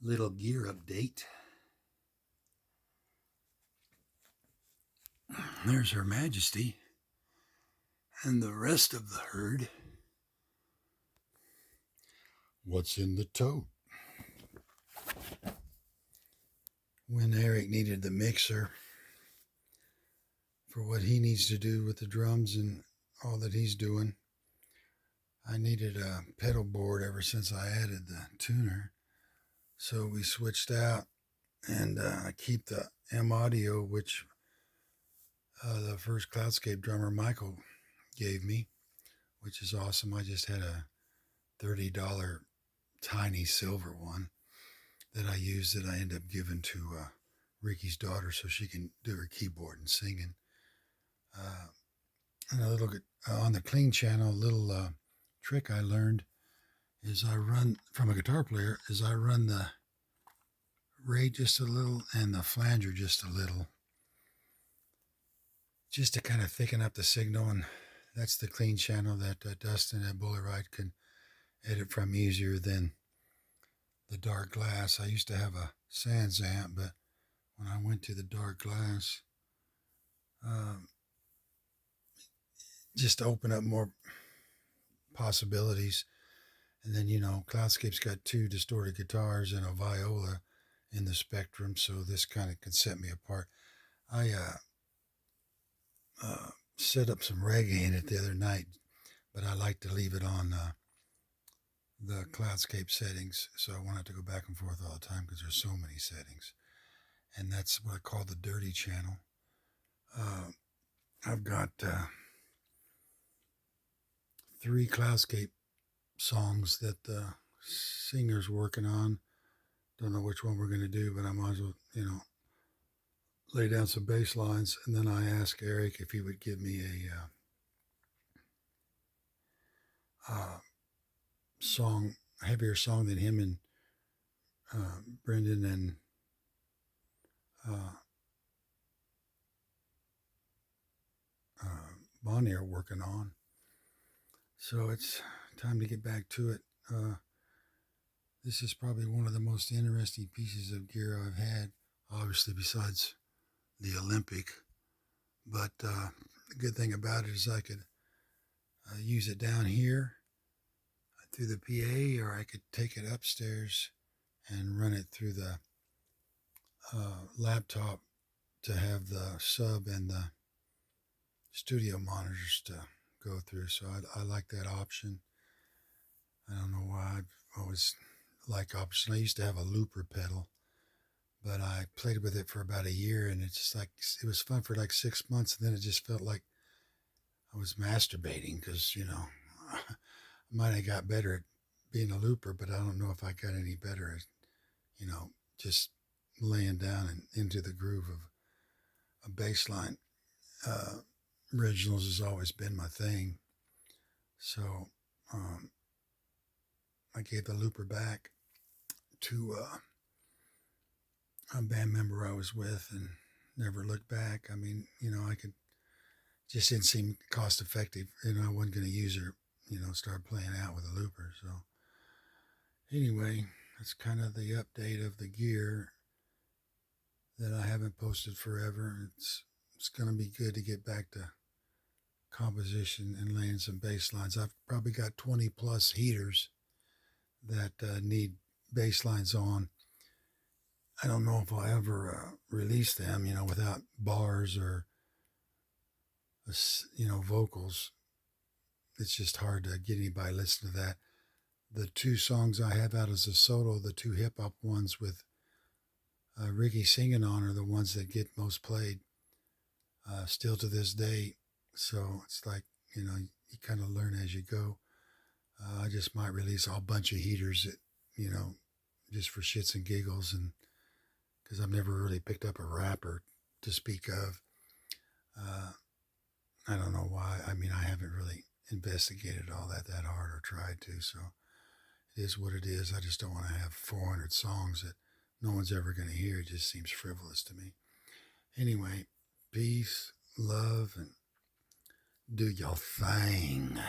Little gear update. There's Her Majesty and the rest of the herd. What's in the tote? When Eric needed the mixer for what he needs to do with the drums and all that he's doing, I needed a pedal board ever since I added the tuner. So we switched out, and I keep the M Audio, which the first Cloudscape drummer Michael gave me, which is awesome. I just had a $30 tiny silver one that I used that I ended up giving to Ricky's daughter so she can do her keyboard and singing. And a little on the clean channel, a little trick I learned is I run from a guitar player is I run the rate just a little and the flanger just a little, just to kind of thicken up the signal. And that's the clean channel that Dustin at Bullet Ride can edit from easier than the dark glass. I used to have a Sans amp, but when I went to the dark glass, just to open up more possibilities. And then, Cloudscape's got 2 distorted guitars and a viola in the spectrum, so this kind of can set me apart. I set up some reggae in it the other night, but I like to leave it on the Cloudscape settings, so I won't have to go back and forth all the time because there's so many settings. And that's what I call the dirty channel. I've got 3 Cloudscape songs that the singer's working on. Don't know which one we're going to do, but I might as well, lay down some bass lines. And then I asked Eric if he would give me a heavier song than him and Brendan and Bonnie are working on. So it's time to get back to it. This is probably one of the most interesting pieces of gear I've had, obviously besides the Alembic. But the good thing about it is I could use it down here through the PA, or I could take it upstairs and run it through the laptop to have the sub and the studio monitors to go through. So I like that option. I don't know why. I've always liked option. I used to have a looper pedal, but I played with it for about a year, and it's just like, it was fun for like 6 months, and then it just felt like I was masturbating because, I might have got better at being a looper, but I don't know if I got any better at, just laying down and into the groove of a bass line. Originals has always been my thing. So I gave the looper back to a band member I was with and never looked back. I mean, I could, just didn't seem cost effective. I wasn't going to use her, start playing out with a looper. So anyway, that's kind of the update of the gear that I haven't posted forever. It's going to be good to get back to composition and laying some bass lines. I've probably got 20 plus heaters that need bass lines on. I don't know if I'll ever release them, without bars or, vocals. It's just hard to get anybody to listen to that. The 2 songs I have out as a solo, the 2 hip hop ones with Ricky singing on, are the ones that get most played still to this day. So it's like, you kind of learn as you go. I just might release a whole bunch of heaters that, just for shits and giggles, and because I've never really picked up a rapper to speak of. I don't know why. I mean, I haven't really investigated all that hard or tried to, so it is what it is. I just don't want to have 400 songs that no one's ever going to hear. It just seems frivolous to me. Anyway, peace, love, and do your thing.